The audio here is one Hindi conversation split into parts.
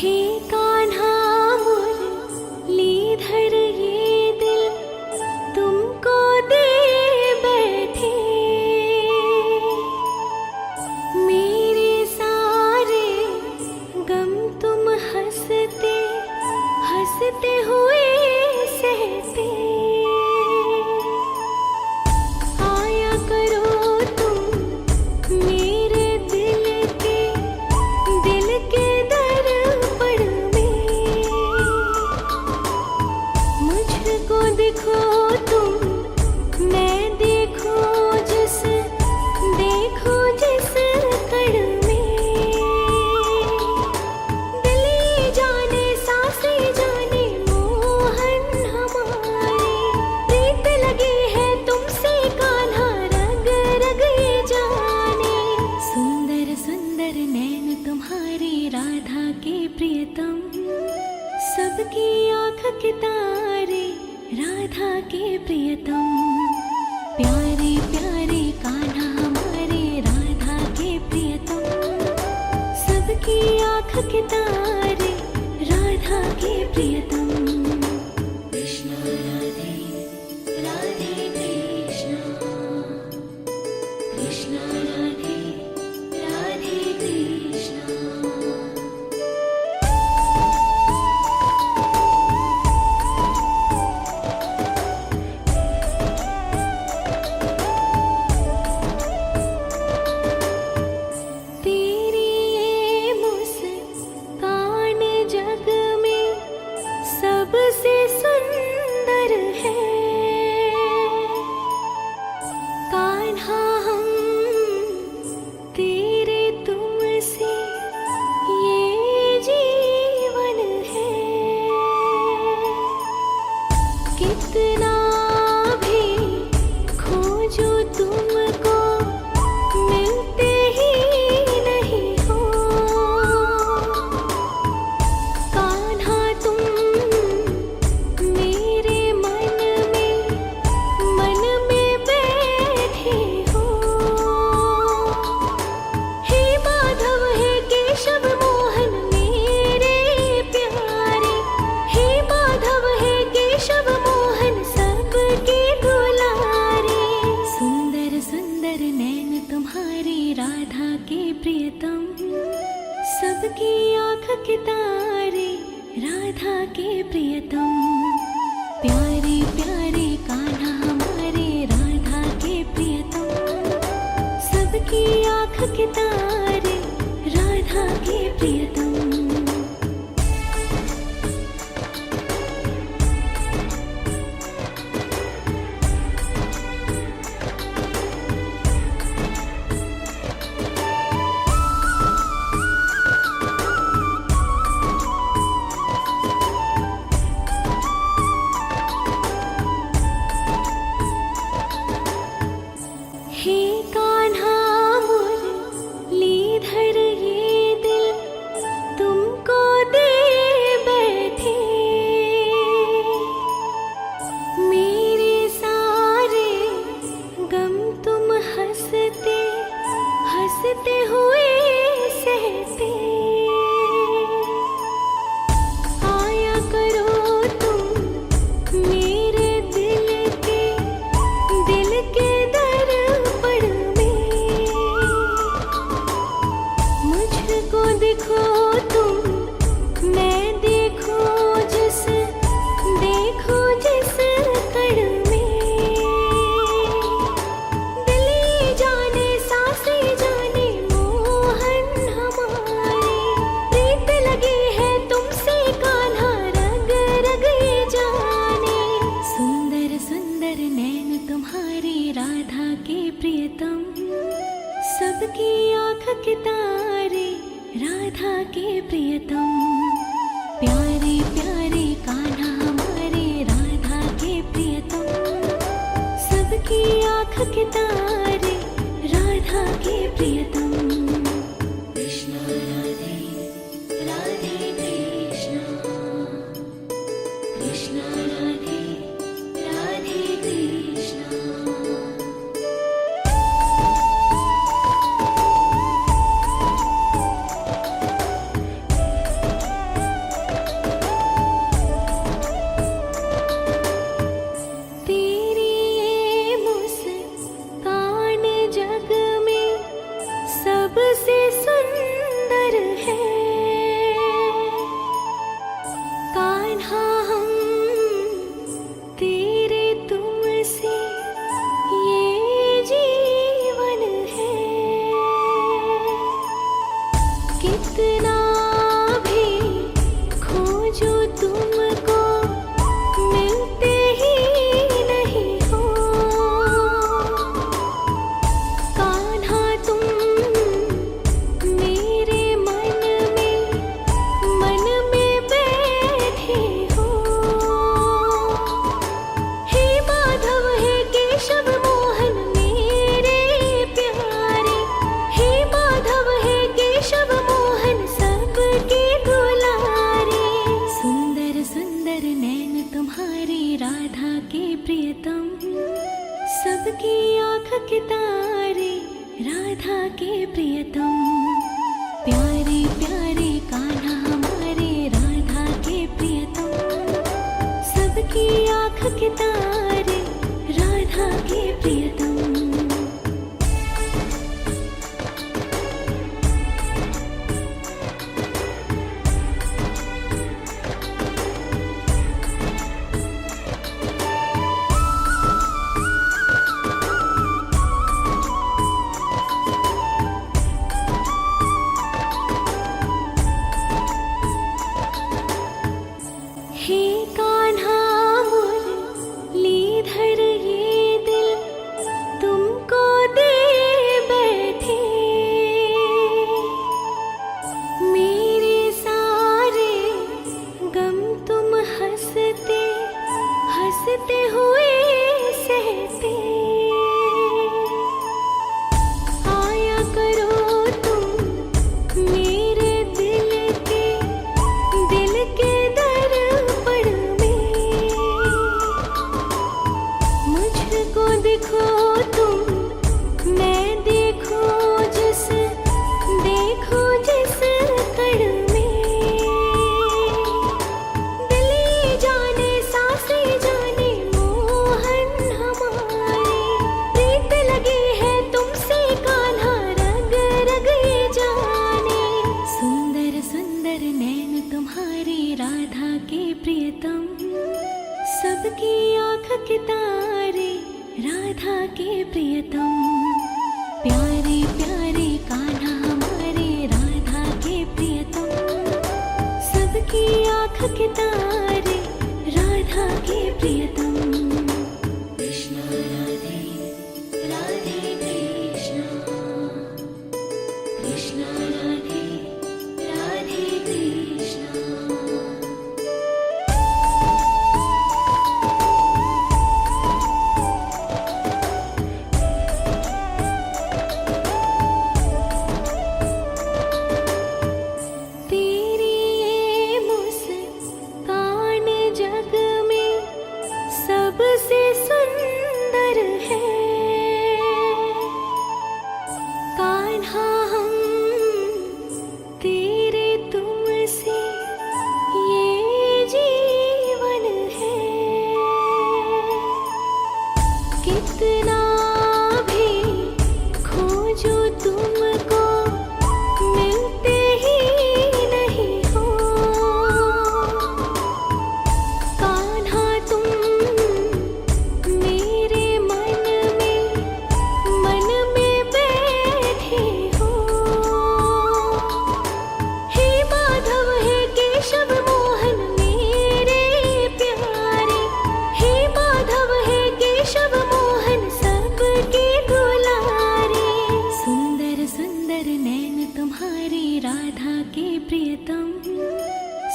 हे कान्हा मुरली नैन तुम्हारे राधा के प्रियतम, सबकी आँख के तारे राधा के प्रियतम। प्यारे प्यारे कान्हा हमारे राधा के प्रियतम, सबकी आँख के तारे राधा के प्रियतम। कृष्ण राधे राधे कृष्ण, कृष्ण राधे राधे कृष्ण। तेरी ये मुस्कान जग में सबसे सुंदर है। कान्हा हम तेरे तुमसे ये जीवन है। कितना भी खोजो तुमको मिलते ही नहीं हो। कान्हा तुम मेरे मन में बैठे हो। हे माधव हे केशव मोहन मेरे प्यारे, हे माधव हे केशव मोहन सबके दुलारे। सुंदर सुंदर नैन तुम्हारे राधा के प्रियतम, सबकी आँख के तारे राधा के प्रियतम। प्यारे प्यारे कान्हा हमारे राधा के प्रियतम, सबकी आँख के तारे राधा के प्रियतम। हे कान्हा मुरलीधर ये दिल तुमको दे बैठे। मेरे सारे गम तुम हंसते हंसते हुए सहते। आया करो तुम मेरे दिल के दर्पण में। मुझको देखो तुम मैं देखो जिस कण में। दिल जाने सांसें जाने मोहन हमारे। प्रीत लगी है तुमसे कान्हा रग रग ये जाने। सुंदर सुंदर नैन तुम्हारे राधा के प्रियतम, सबकी आँख के तारे राधा के प्रियतम। प्यारे प्यारे कान्हा हमारे राधा के प्रियतम, सबकी आँख के तारे राधा के प्रियतम। कृष्ण राधे राधे कृष्ण, कृष्ण राधे राधे कृष्ण। तेरी ये मुस्कान जग में सबसे सुंदर है। कान्हा हम तेरे तुमसे ये जीवन है। कितना भी खोजो तुमको मिलते ही नहीं हो। कान्हा तुम मेरे मन में बैठे हो। हे माधव हे केशव मोहन मेरे प्यारे, हे माधव हे केशव मोहन प्यारे कान्हा हमारे राधा के प्रियतम, सबकी आँख के तारे राधा के प्रियतम। हे कान्हा मुरलीधर ये दिल तुमको दे बैठे, मेरे सारे गम तुम हंसते हंसते हुए सहते। आया करो तुम मेरे दिल के दर्पण में, मुझको दिखो तुम मैं देखो जिस कण में। दिल जाने सांसें जाने मोहन हमारे, प्रीत लगी है तुमसे कान्हा रग रग ये जाने। सुंदर सुंदर नैन तुम्हारे राधा के प्रियतम, सबकी आँख के तारे राधा के प्रियतम। प्यारे प्यारे कान्हा हमारे राधा के प्रियतम, सबकी आँख के तारे राधा के प्रियतम। कृष्ण राधे राधे कृष्ण, कृष्ण राधे राधे कृष्ण। तेरी ये मुस्कान जग में सबसे सुंदर है, कान्हा हम तेरे तुमसे ये जीवन है। कितना भी खोजो तुमको मिलते ही नहीं हो, कान्हा तुम मेरे मन में बैठे हो। हे माधव हे केशव मोहन मेरे प्यारे, हे माधव हे केशव मोहन सबके दुलारे। सुंदर सुंदर नैन तुम्हारे राधा के प्रियतम,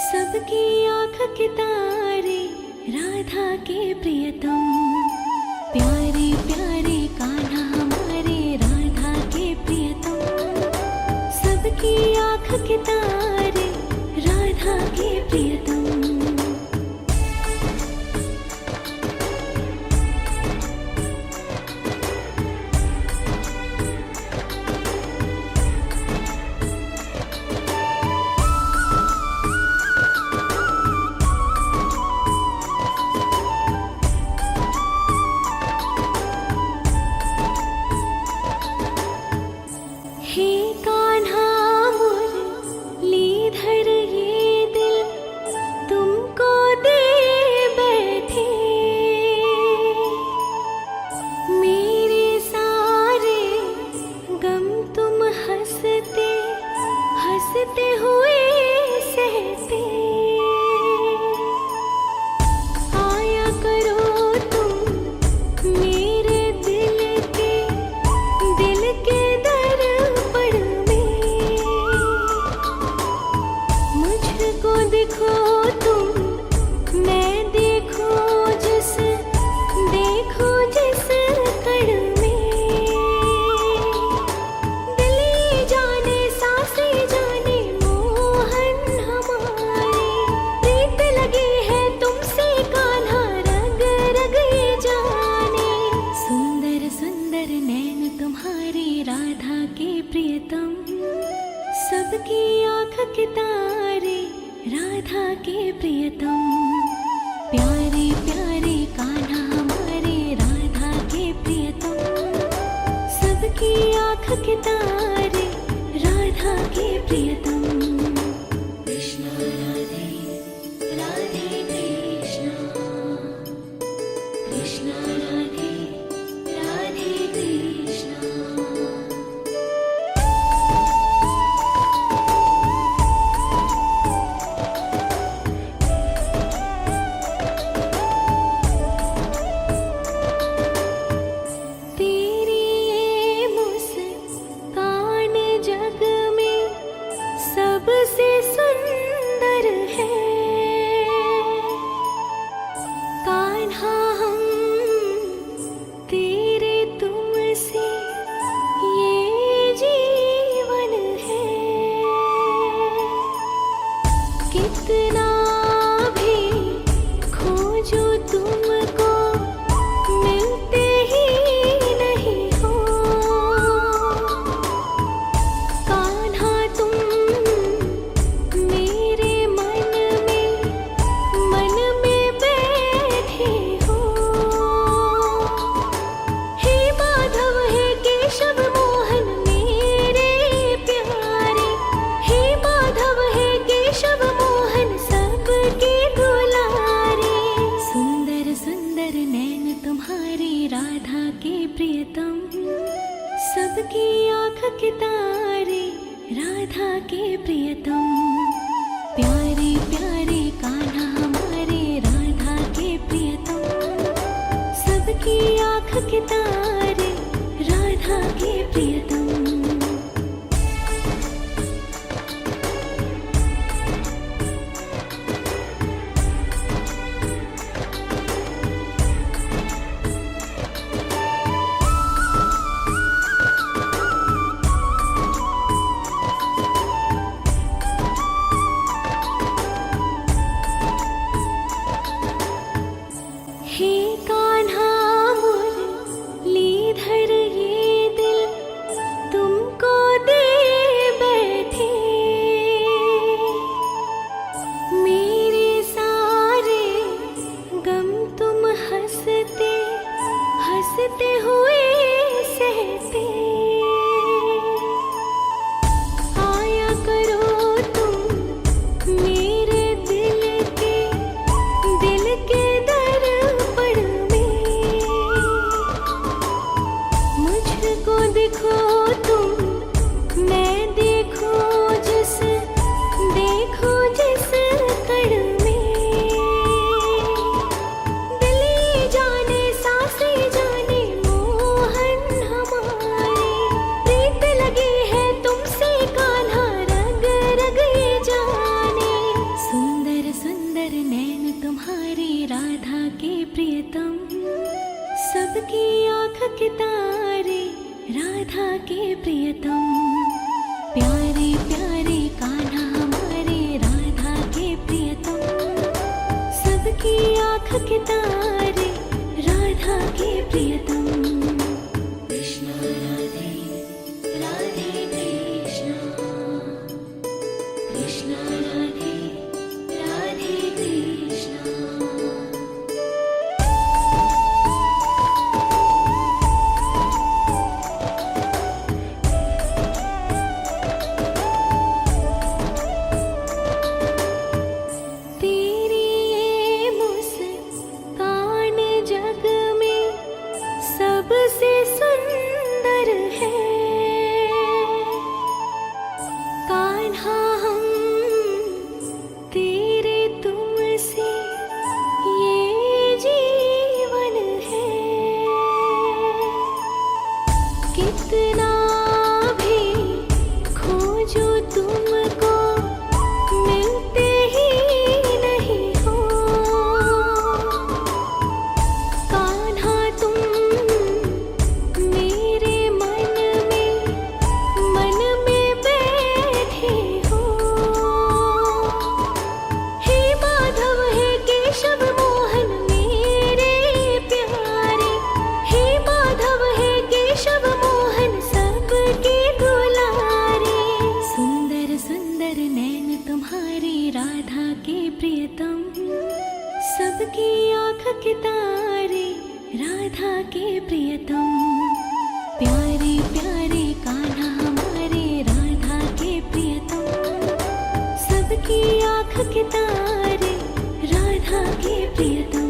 सबकी आँख के तारे राधा के प्रियतम। प्यारे प्यारे कान्हा हमारे राधा के प्रियतम, सबकी आँख के तारे राधा के प्रियतम। हे कान्हा मुरलीधर ये दिल तुमको दे बैठे, मेरे सारे गम तुम हंसते हंसते हुए सहते। आया करो तुम मेरे दिल के दर्पण में, मुझको दिखो तुम मैं देखो जिस कण में। दिल जाने सांसें जाने मोहन हमारे, के तारे राधा के प्रियतम। प्यारे प्यारे कान्हा हमारे राधा के प्रियतम। सबकी आँख के तारे राधा के प्रियतम। कृष्ण राधे राधे कृष्ण, कृष्ण राधे राधे कृष्ण। तेरी ये मुस्कान जग में सबसे सुंदर है। कान्हा हम तेरे तुमसे ये जीवन है। कितना भी खोजो तुमको मिलते ही नहीं हो। कान्हा तुम मेरे मन में बैठे हो। हे माधव हे केशव मोहन मेरे प्यारे। हे माधव हे केशव मोहन सबके दुलारे। सुंदर सुंदर नैन तुम्हारे राधा के प्रियतम। सबकी आँख के तारे राधा के प्रियतम। प्यारे प्यारे कान्हा हमारे राधा के प्रियतम। सबकी आँख के तारे राधा के प्रियतम। हे कान्हा मुरलीधर ये दिल तुमको दे बैठे। मेरे सारे गम तुम हंसते हंसते हुए सहते। आया करो तुम मेरे दिल के दर्पण में। मुझको देखो तुम मैं देखूं जिस कण में। दिल ये जाने सांसें जाने मोहन हमारे। प्रीत लगी है तुमसे कान्हा रग रग ये जाने। सुंदर सुंदर नैन तुम्हारे राधा के प्रियतम। सबकी आँख के तारे राधा के प्रियतम। प्यारे प्यारे कान्हा हमारे राधा के प्रियतम। सबकी आँख के तारे राधा के प्रियतम। कृष्ण राधे राधे कृष्ण, कृष्ण राधे राधे कृष्ण। तेरी ये मुस्कान जग में सबसे सुंदर है। कान्हा हम नैन तुम्हारे राधा के प्रियतम, सबकी आँख के तारे राधा के प्रियतम। प्यारे प्यारे कान्हा हमारे राधा के प्रियतम, सबकी आँख के तारे राधा के प्रियतम।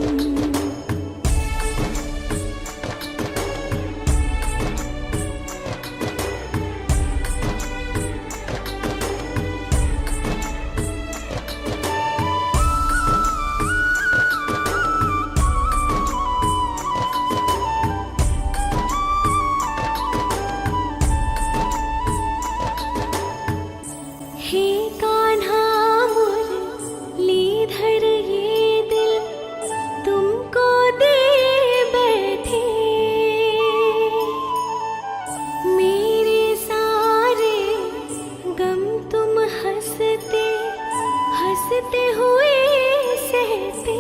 हे कान्हा मुरलीधर ये दिल तुमको दे बैठे, मेरे सारे गम तुम हंसते हंसते हुए सहते।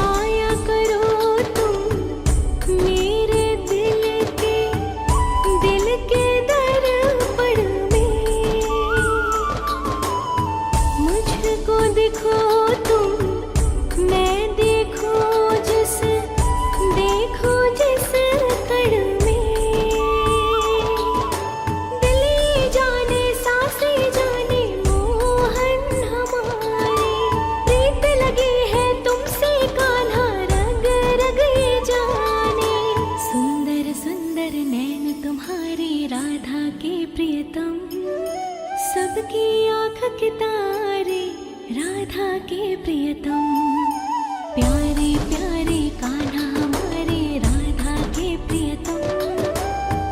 आया करो तुम मेरे दिल के मुझको देखो तुम, मैं देखो जिस कण में। दिल जाने सांसें जाने मोहन हमारे, प्रीत लगी है तुमसे कान्हा रग रग ये जाने। सुंदर सुंदर नैन तुम्हारे राधा के प्रियतम, सबकी आँख के तारे राधा के प्रियतम। प्यारे प्यारे कान्हा हमारे राधा के प्रियतम,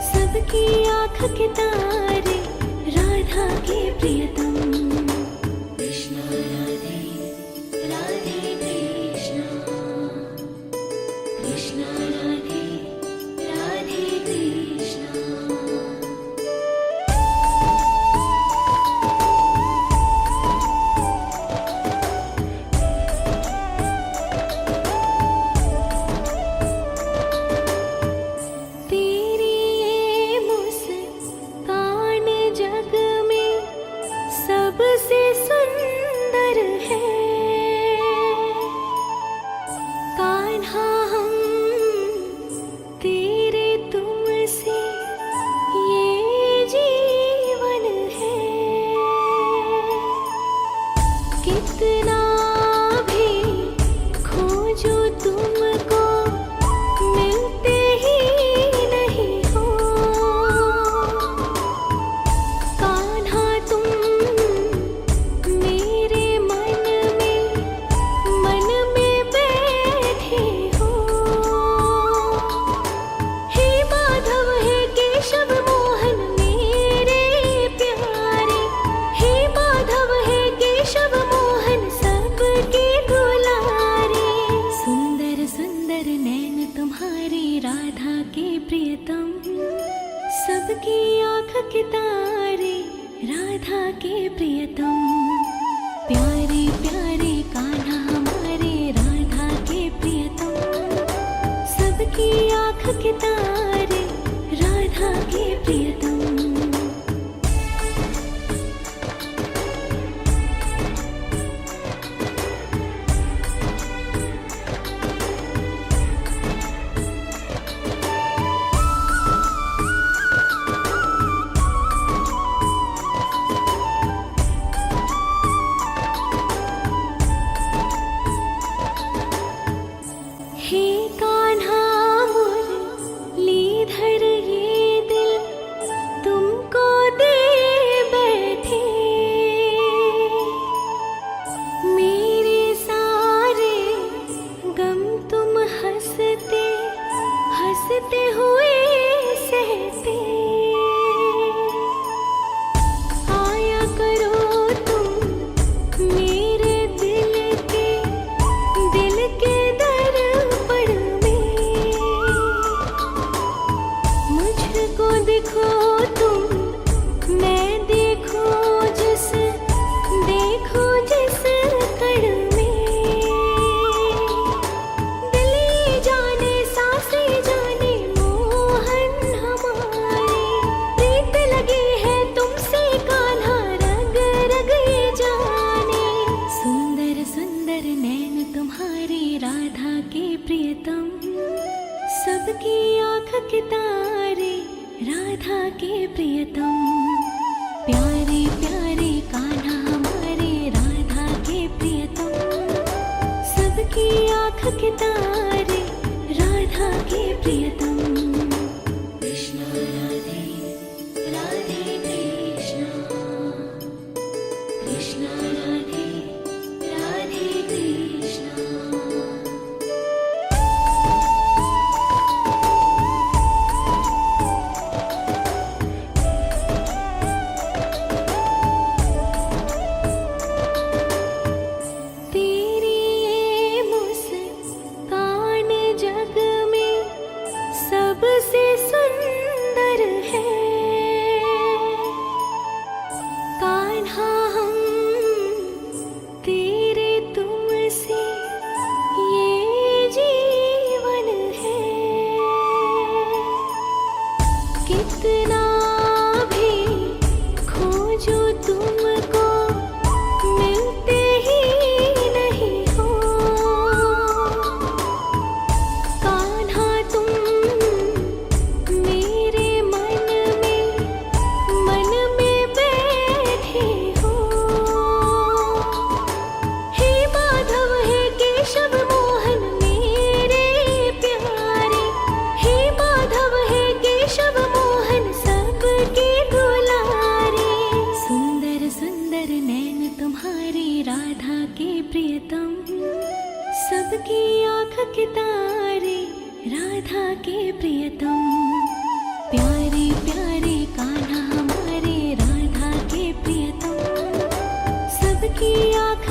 सबकी आँख के तारे राधा के प्रियतम। कृष्ण राधे राधे कृष्ण, कृष्ण राधे राधे कृष्ण। सबसे सुंदर है कान्हा हम तेरे तुमसे ये जीवन है। कितना भी खोजो तुमको मिलते ही नहीं हो। कान्हा तुम राधा के प्रियतम, सबकी आँख के तारे राधा के प्रियतम। प्यारे प्यारे कान्हा हमारे राधा के प्रियतम, सबकी आँख के तारे राधा के प्रियतम। हे कान्हा मुरलीधर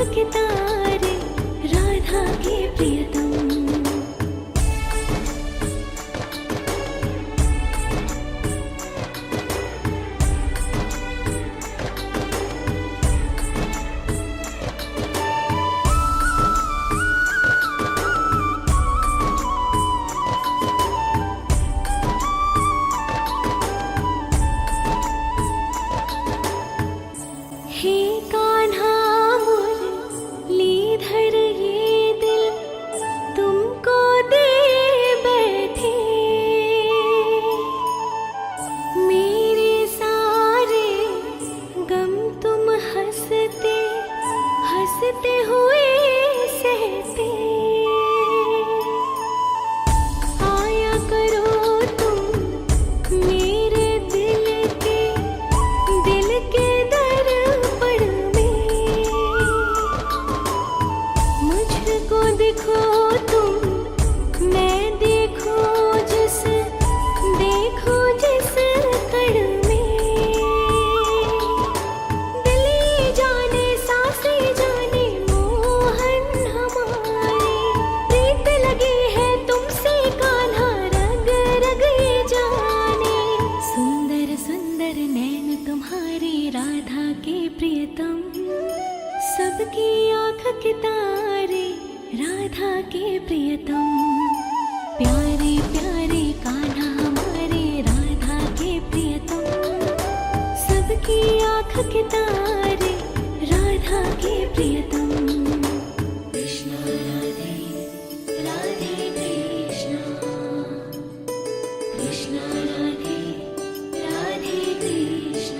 के तारे राधा के प्रियतम। हे कान्हा मुरलीधर ये दिल तुमको दे बैठे, मेरे सारे गम तुम हंसते हंसते हुए सहते। आया करो तुम मेरे दिल के दर्पण में, मुझको देखो तुम मैं देखूं जिस कण में। दिल जाने सांसें जाने मोहन हमारे, प्रीत लगी है तुमसे कान्हा रग रग ये जाने। सुंदर सुंदर नैन तुम्हारे राधा के प्रियतम, सबकी आँख के तारे राधा के प्रियतम। प्यारे प्यारे कान्हा हमारे राधा के प्रियतम, सबकी आँख के तारे राधा के प्रियतम। कृष्ण राधे राधे कृष्ण, कृष्ण राधे राधे कृष्ण।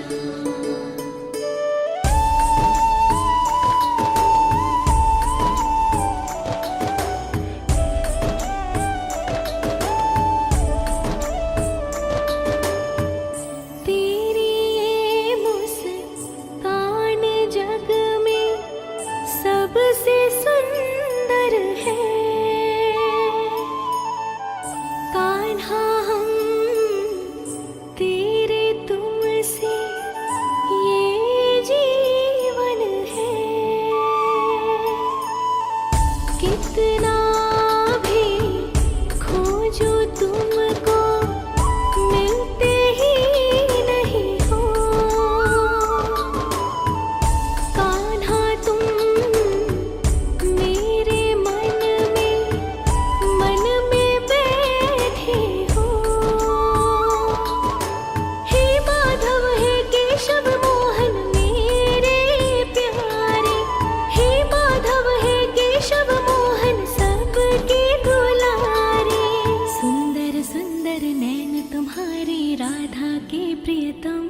तेरी ये मुस्कान जग में सबसे सुंदर है, कान्हा हम तेरे तुमसे ये जीवन है। कितना भी खोजो तुमको मिलते ही नहीं हो, कान्हा तुम मेरे मन में बैठे हो। हे माधव हे केशव मोहन मेरे प्यारे, हे माधव हे केशव मोहन सबके दुलारे। सुंदर सुंदर नैन तुम्हारे राधा के प्रियतम,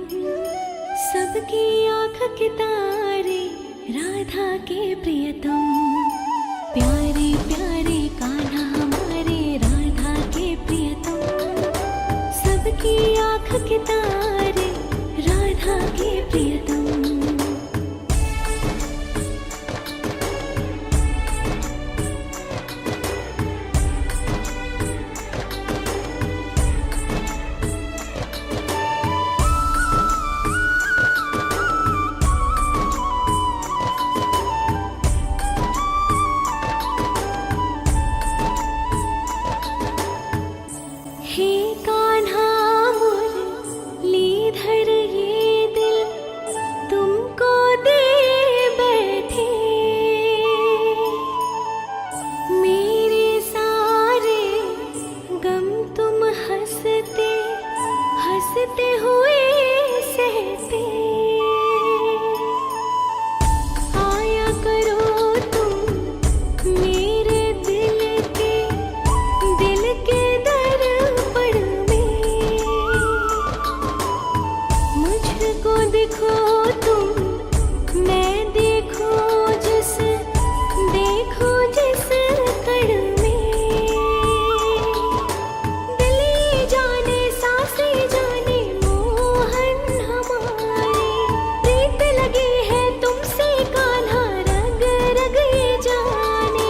सबकी आँख के तारे राधा के प्रियतम। प्यारे प्यारे कान्हा हमारे राधा के प्रियतम, सबकी आँख के तारे राधा के प्रियतम। हे कान्हा मुरलीधर ये दिल तुमको दे बैठे, मेरे सारे गम तुम हंसते हंसते हुए सहते। आया करो तुम मेरे दिल के दर्पण में, मुझको देखो तुम मैं देखूं जिस कण में। दिल जाने सांसें जाने मोहन हमारे, प्रीत लगी है तुमसे कान्हा रग रग ये जाने।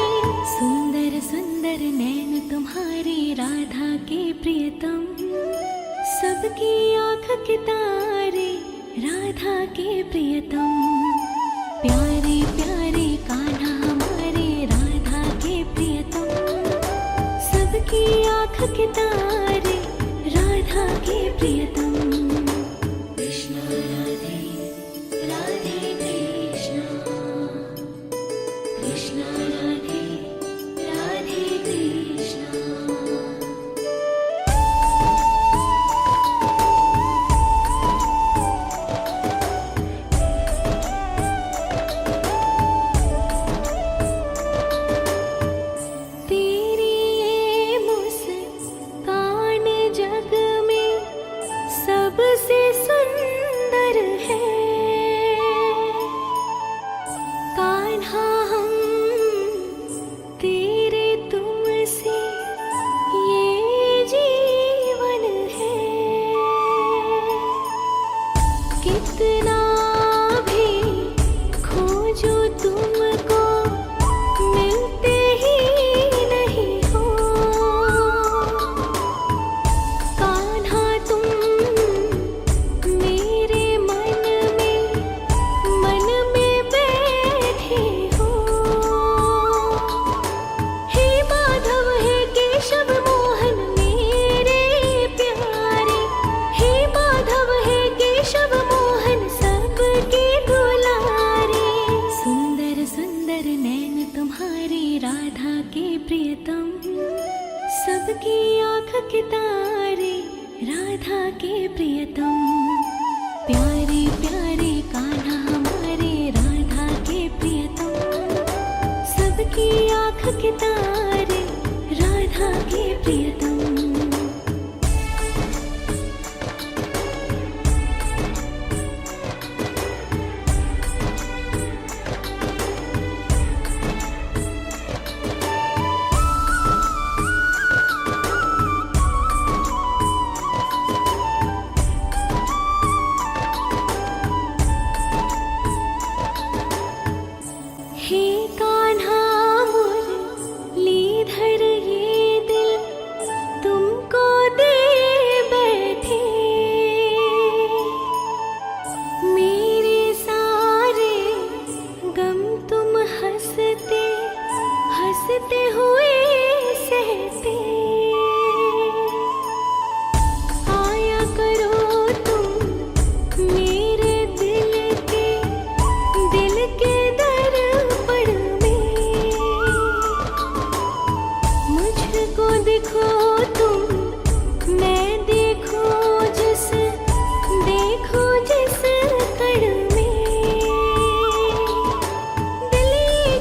सुंदर सुंदर नैन तुम्हारे राधा के प्रियतम, सबकी आँख के तारे राधा के प्रियतम। प्यारे प्यारे का के तारे, राधा के प्रियतम। कृष्णा राधे राधे कृष्णा, कृष्णा राधे राधे कृष्णा। तेरी ये मुस्कान जग में सबसे सुंदर है। कान्हा हम तेरे तुमसे ये जीवन है। कितना भी खोजो तुमको मिलते ही नहीं हो। कान्हा तुम मेरे मन में बैठे हो। हे माधव हे केशव मोहन मेरे प्यारे, हे माधव हे केशव मोहन सबके दुलारे। सुंदर सुंदर नैन तुम्हारे राधा के प्रियतम, सबकी आँख के तारे, राधा के प्रियतम। प्यारे प्यारे कान्हा हमारे राधा के प्रियतम, सबकी आँख के तारे, राधा के प्रियतम। हे कान्हा मुरलीधर ये दिल तुमको दे बैठे। मेरे सारे गम तुम हंसते हंसते हुए सहते। आया करो तुम मेरे दिल के दर्पण में। मुझको देखो तुम, मैं देखो जिस कण में। दिल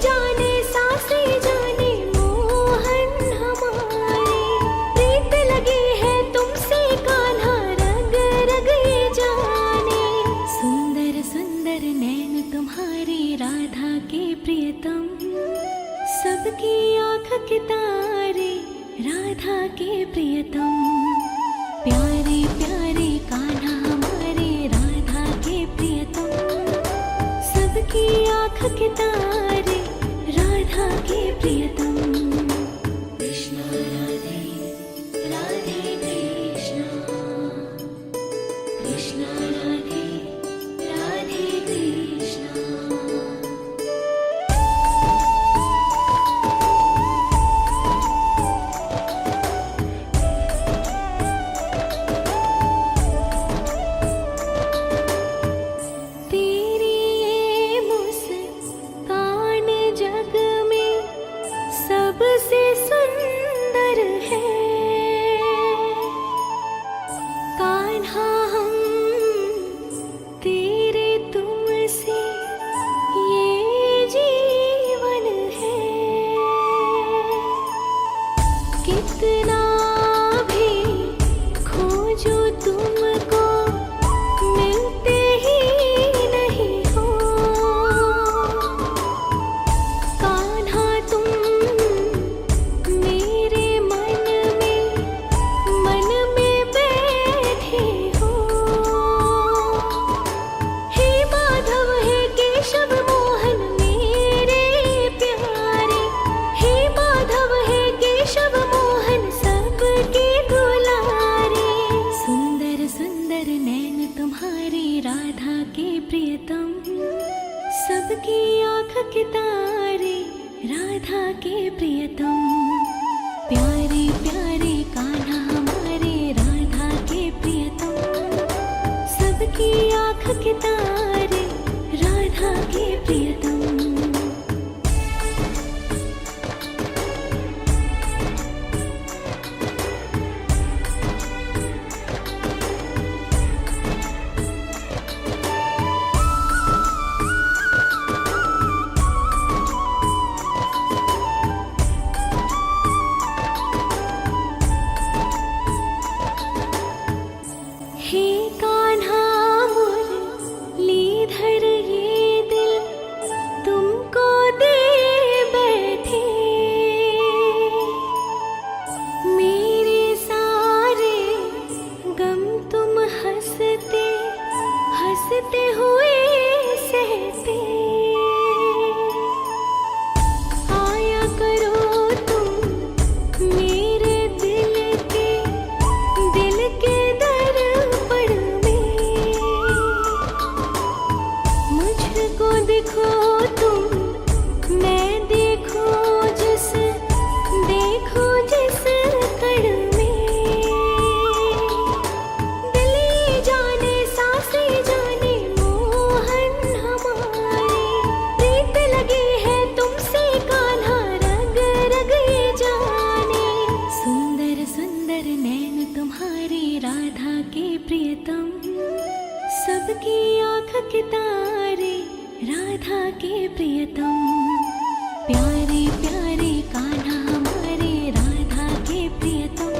जाने सांसें जाने मोहन हमारे। प्रीत लगी है तुमसे कान्हा रग रग ये जाने। सुंदर सुंदर नैन तुम्हारे राधा के प्रियतम, सबकी आँख के तारे, राधा के प्रियतम। प्यारे प्यारे कान्हा हमारे राधा के प्रियतम, सबकी आँख के तारे, राधा के प्रियतम। कृष्णा राधे राधे कृष्णा, कृष्णा राधे राधे कृष्णा। तेरी ये मुस्कान जग में सबसे सुंदर है। कान्हा हम तेरे तुमसे ये जीवन है। कितना भी खोजो तुमको मिलते ही नहीं हो। कान्हा तुम मेरे मन में बैठे हो। हे माधव हे केशव मोहन मेरे प्यारे, हे माधव हे केशव मोहन सबके दुलारे। सुंदर सुंदर नैन तुम्हारे राधा के प्रियतम, सबकी आँख के तारे, राधा के प्रियतम। प्यारे प्यारे कान्हा सबकी आँख के तारे राधा के प्रियतम। हे कान्हा मुरलीधर ये दिल तुमको दे बैठे, मेरे सारे गम तुम हंसते हंसते हुए सहते। आया करो तुम मेरे दिल के दर्पण में, मुझको देखो तुम मैं देखूं जिस कण में। दिल ये जाने सांसें जाने मोहन हमारे, प्रीत लगी है तुमसे कान्हा रग रग ये जाने। सुंदर सुंदर नैन तुम्हारे राधा के प्रियतम, सबकी आँख के तारे राधा के प्रियतम। प्यारे प्यारे कान्हा हमारे राधा के प्रियतम,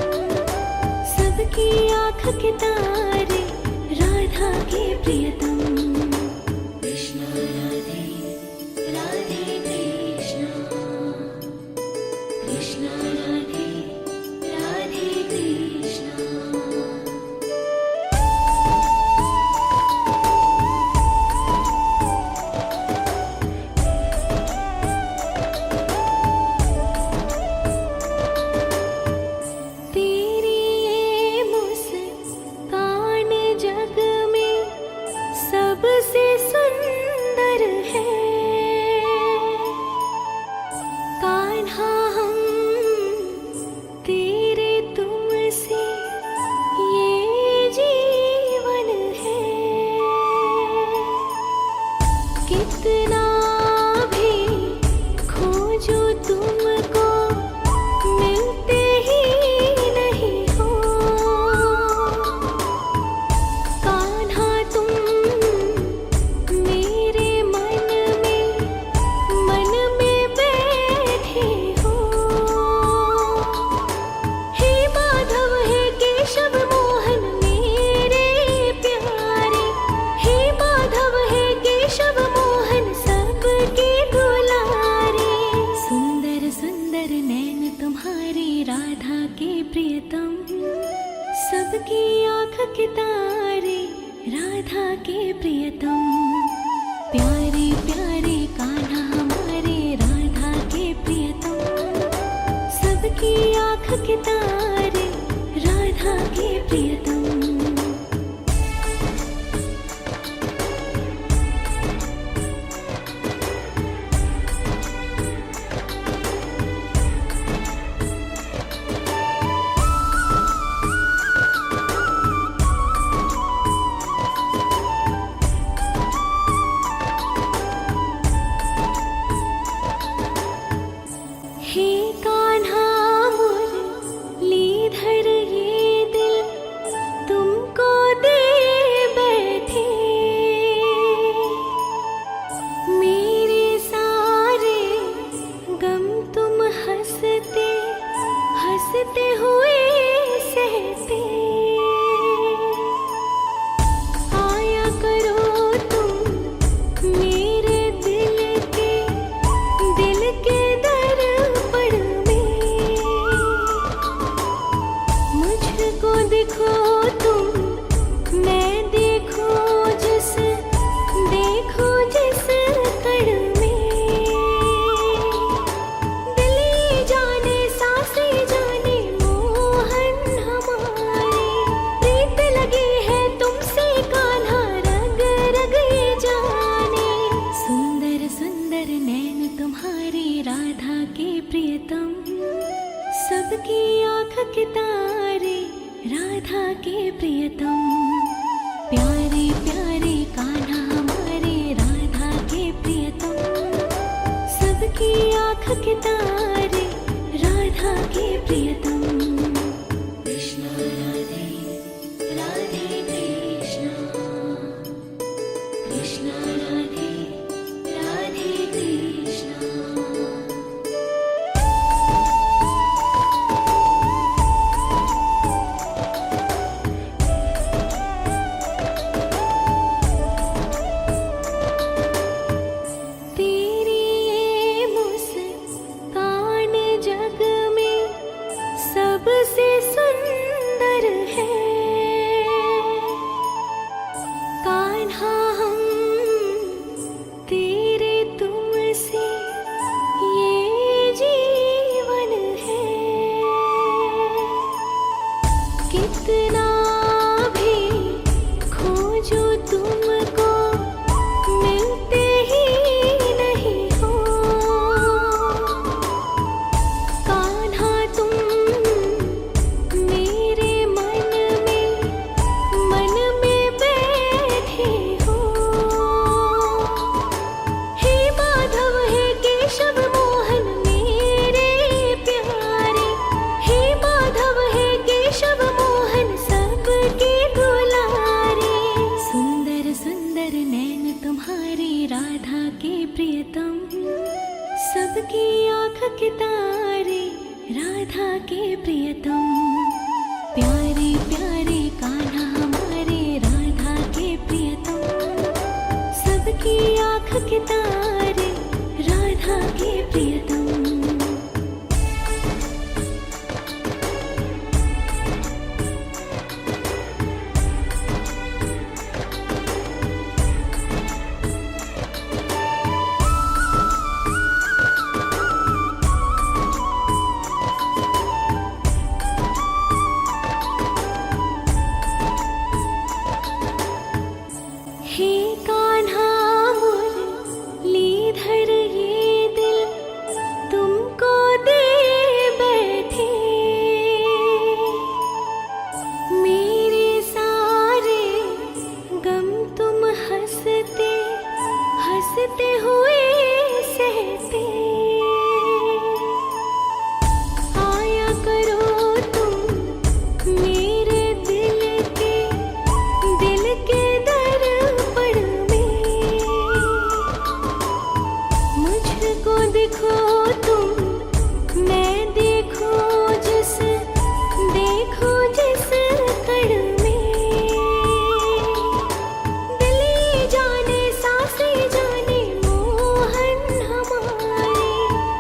सबकी आँख के तारे राधा के प्रियतम। कृष्ण राधे राधे कृष्ण, कृष्ण राधे राधे कृष्ण। तेरी ये मुस्कान जग में सबसे सुंदर है, कान्हा हम तेरे तुमसे ये जीवन है। कितना भी खोजो तुमको मिलते ही नहीं हो, कान्हा तुम मेरे मन में बैठे हो। हे माधव हे केशव मोहन मेरे प्यारे, हे माधव हे केशव मोहन सबके दुलारे। सुंदर सुंदर नैन तुम्हारे राधा के प्रियतम, सबकी आँख के तारे राधा के प्रियतम। प्यारे प्यारे कान्हा हमारे राधा के प्रियतम, सबकी आँख के तारे राधा के प्रियतम। हे कान्हा मुरलीधर प्रियतम। कृष्ण राधे राधे कृष्ण, कृष्ण राधे राधे कृष्ण। तेरी ये मुस्कान जग में सबसे सुंदर है। कान्हा हम तेरे तुमसे ये जीवन है। कितना भी खोजो तुमको मिलते ही नहीं हो। कान्हा तुम मेरे मन में बैठे हो। हे माधव हे केशव मोहन मेरे प्यारे, हे माधव हे केशव मोहन सबके दुलारे। सुंदर सुंदर नैन तुम्हारे राधा के प्रियतम, सबकी आँख के तारे राधा के प्रियतम। प्यारे प्यारे कान्हा हमारे राधा के प्रियतम, सबकी आँख के तारे राधा के प्रियतम। हे कान्हा मुरलीधर ये दिल तुमको दे बैठे। मेरे सारे गम तुम हंसते हंसते हुए सहते। आया करो तुम मेरे दिल के दर्पण में। मुझको देखो तुम मैं देखो जिस कण में। दिल जाने सांसें जाने मोहन हमारे।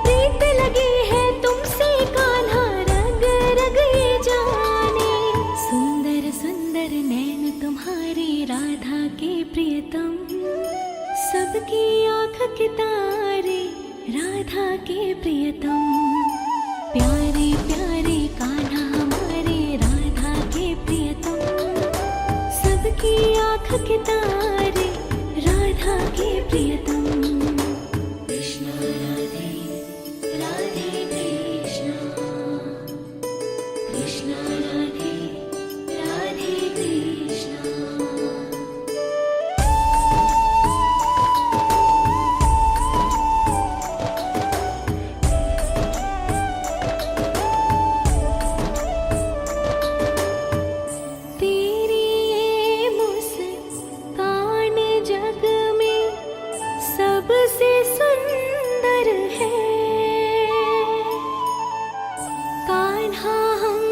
प्रीत लगी है तुमसे कान्हा रग रग ये जाने। सुंदर सुंदर नैन तुम्हारे राधा के प्रियतम, सबकी आँख के तारे राधा के प्रियतम। प्यारे प्यारे कान्हा हमारे राधा के प्रियतम, सबकी आँख के तारे राधा के प्रियतम। कृष्ण राधे राधे कृष्ण, कृष्ण राधे राधे कृष्ण। तेरी ये मुस्कान जग में सबसे सुंदर है। कान्हा हम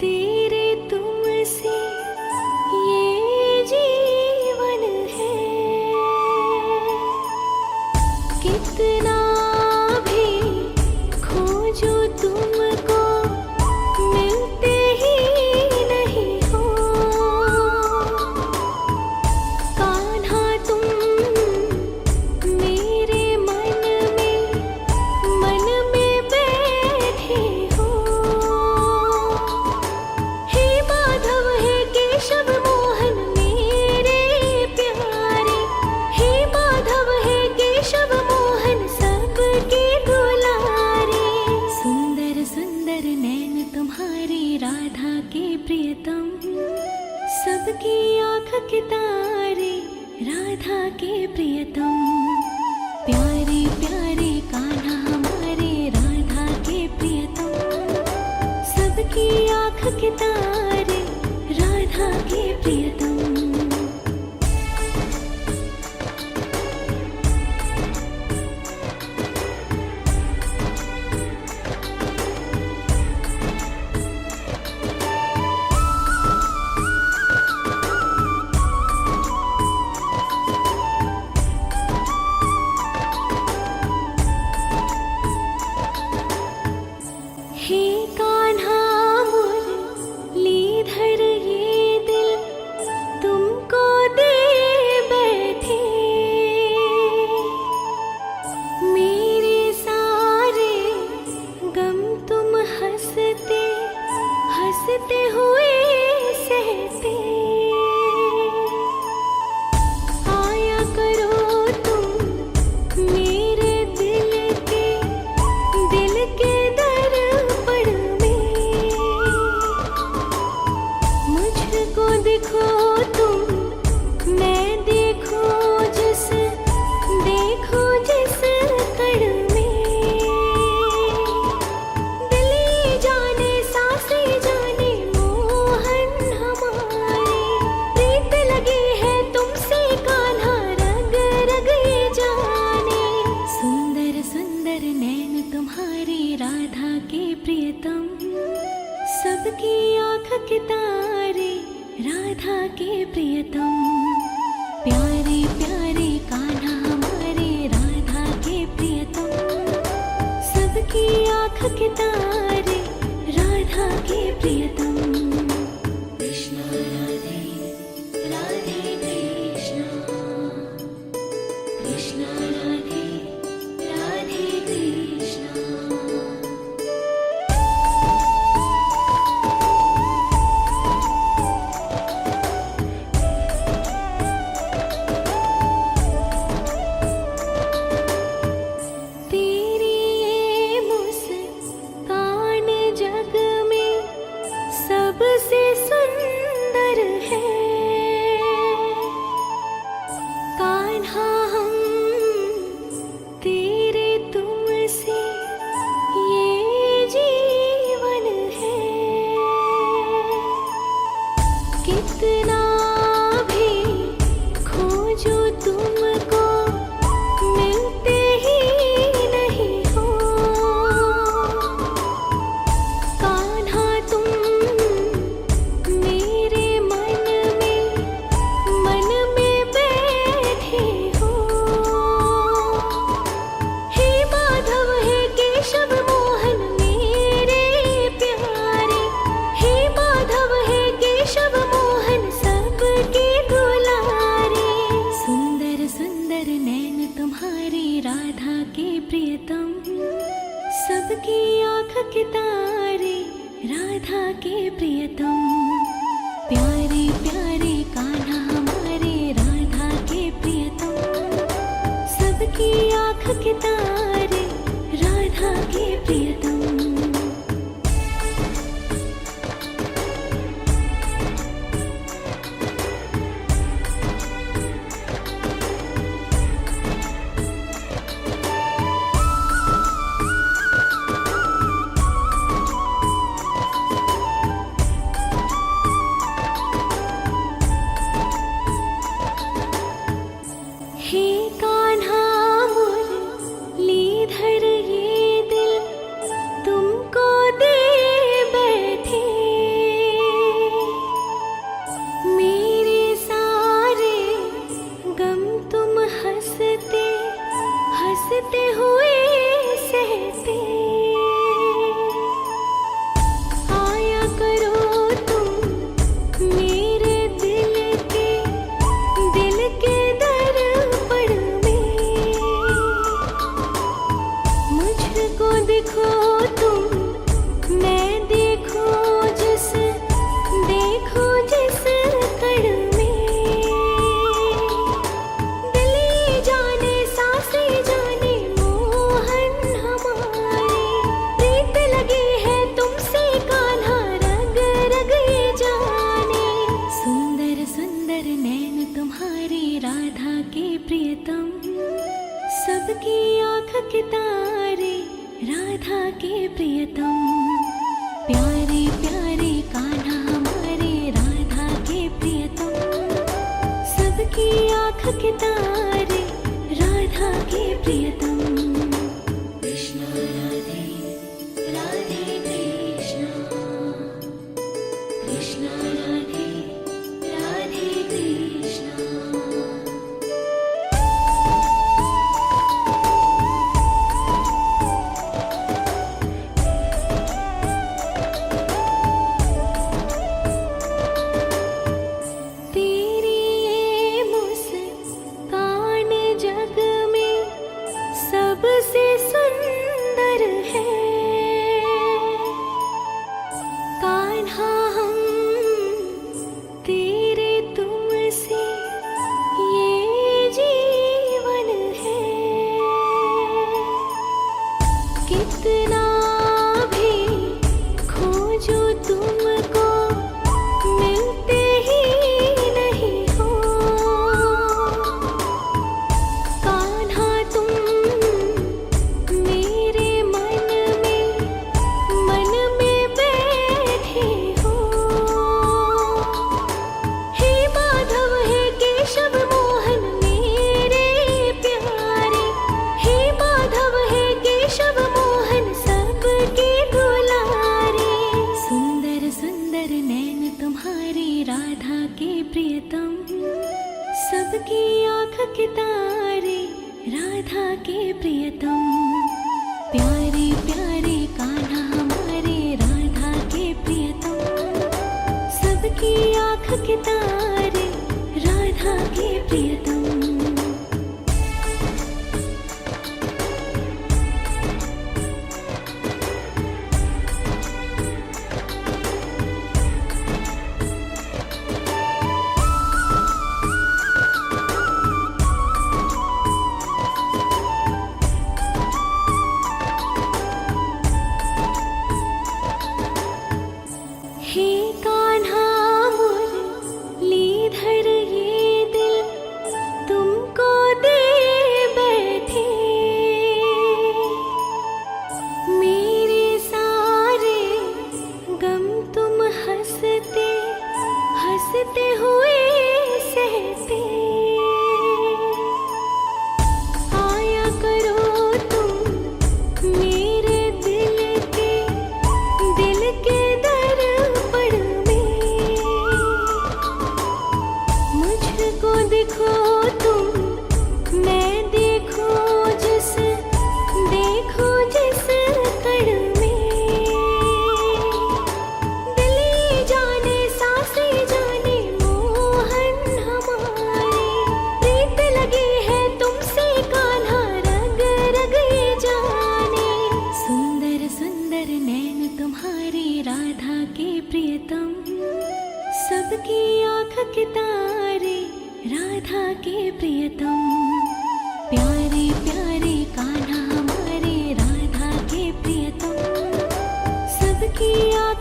तेरे तुमसे ये जीवन है। कितना भी खोजो तुमको मिलते ही नहीं हो। कान्हा तुम मेरे मन में बैठे हो। हे माधव हे केशव मोहन मेरे प्यारे, हे माधव हे केशव मोहन सबके दुलारे। सुंदर सुंदर नैन तुम्हारे राधा के प्रियतम, सबकी आँख के तारे राधा के प्रियतम। प्यारे प्यारे कान्हा हमारे राधा के प्रियतम, के तारे राधा के प्रियतम। कृष्ण राधे राधे कृष्ण, कृष्ण राधे राधे कृष्ण। तेरी ये मुस्कान जग में सबसे सुंदर है। कान्हा हम तेरे तुमसे ये जीवन है। कितना भी खोजो तुमको मिलते ही नहीं हो। कान्हा तुम मेरे मन में बैठे हो। हे माधव हे केशव मोहन मेरे प्यारे, हे माधव हे केशव मोहन सबके दुलारे। सुंदर सुंदर नैन तुम्हारे राधा के प्रियतम, सबकी आँख के तारे राधा के प्रियतम। प्यारे प्यारे कान्हा हमारे राधा के प्रियतम, सबकी आँख के तारे राधा के प्रियतम। हे कान्हा मुरलीधर ये दिल तुमको दे बैठे। मेरे सारे गम तुम हंसते हंसते हुए सहते। आया करो तुम मेरे दिल के दर्पण में। मुझको देखो तुम मैं देखूं जिस कण में। दिल ये जाने सांसें जाने मोहन हमारे। प्रीत लगी है तुमसे कान्हा रग रग ये जाने। सुंदर सुंदर नैन तुम्हारे राधा के प्रियतम, सबकी आँख के तारे राधा के प्रियतम। प्यारे प्यारे कान्हा हमारे राधा के प्रियतम, सबकी आँख के तारे राधा के प्रियतम। कृष्ण राधे राधे कृष्ण, कृष्ण राधे राधे कृष्ण। तेरी ये मुस्कान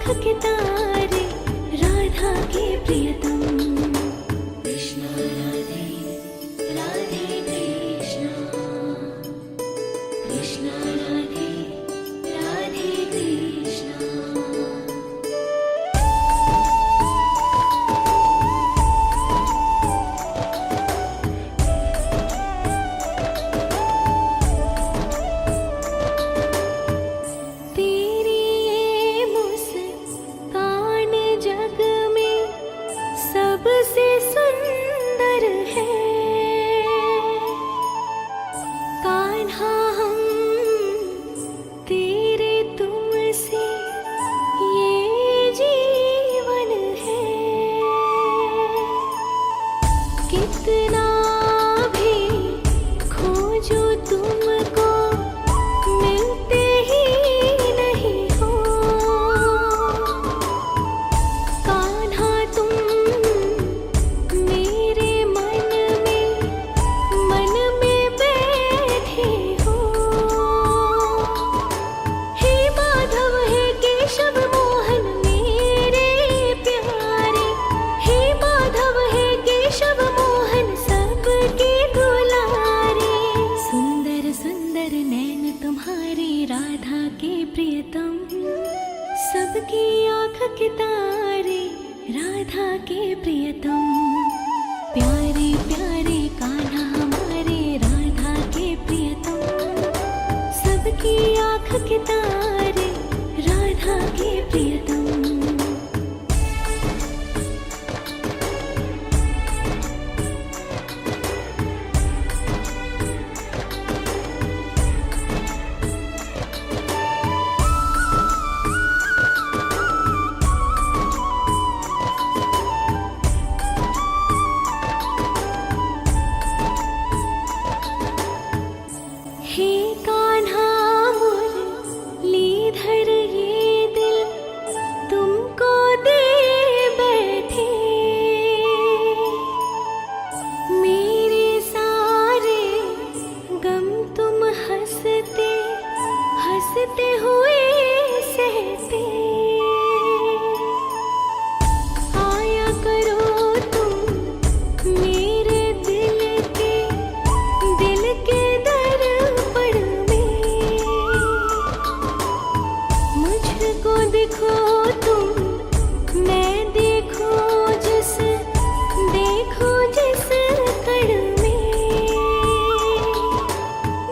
के तारे राधा के प्रियतम। कृष्ण राधे राधे कृष्ण, कृष्ण राधे राधे कृष्ण। सबसे सुंदर है कान्हा हम तेरे तुमसे ये जीवन है। कितना भी खोजो तुमको मिलते ही नहीं हो। कान्हा तुम राधा के प्रियतम, सबकी आँख के तारे राधा के प्रियतम। प्यारे प्यारे कान्हा हमारे राधा के प्रियतम, सबकी आँख के तारे राधा के प्रियतम। हे कान्हा मुरलीधर ये दिल तुमको दे बैठे। मेरे सारे गम तुम हंसते हंसते हुए सहते। आया करो तुम मेरे दिल के मुझको देखो तुम, मैं देखो जिस कण में।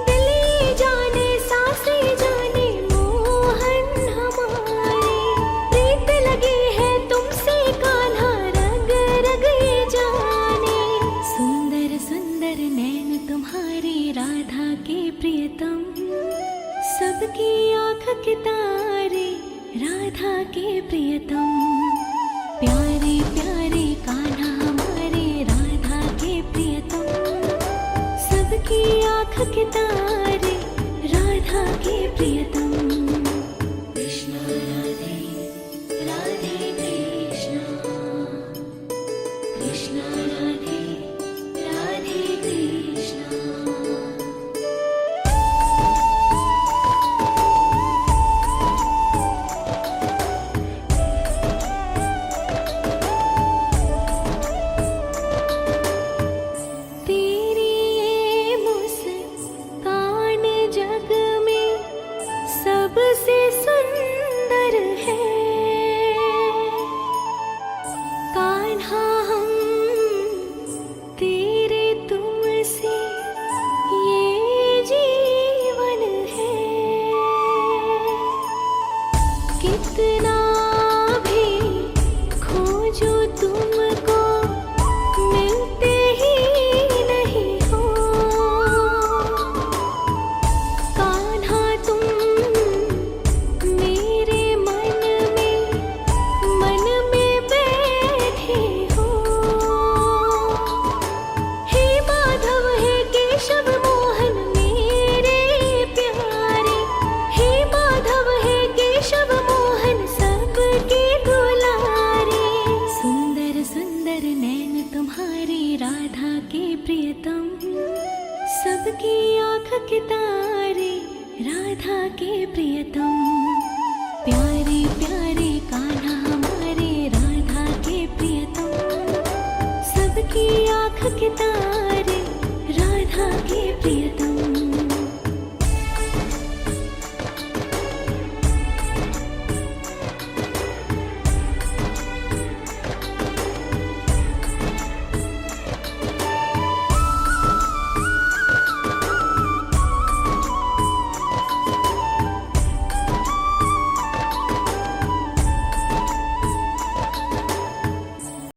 दिल जाने सांसें जाने मोहन हमारे, प्रीत लगी है तुमसे कान्हा रग रग ये जाने। सुंदर सुंदर नैन तुम्हारे राधा के प्रियतम, सबकी आँख के तारे राधा के प्रियतम। प्यारे प्यारे कान्हा हमारे राधा के प्रियतम, सबकी आँख के तारे राधा के प्रियतम। कृष्ण राधे राधे कृष्ण, कृष्ण राधे राधे कृष्ण। सबसे सुंदर है कान्हा हम तेरे तुमसे ये जीवन है। कितना भी खोजो तुमको मिलते ही नहीं हो। कान्हा तुम राधा के प्रियतम, सबकी आँख के तारे राधा के प्रियतम। प्यारे प्यारे कान्हा हमारे राधा के प्रियतम, सबकी आँख के तारे राधा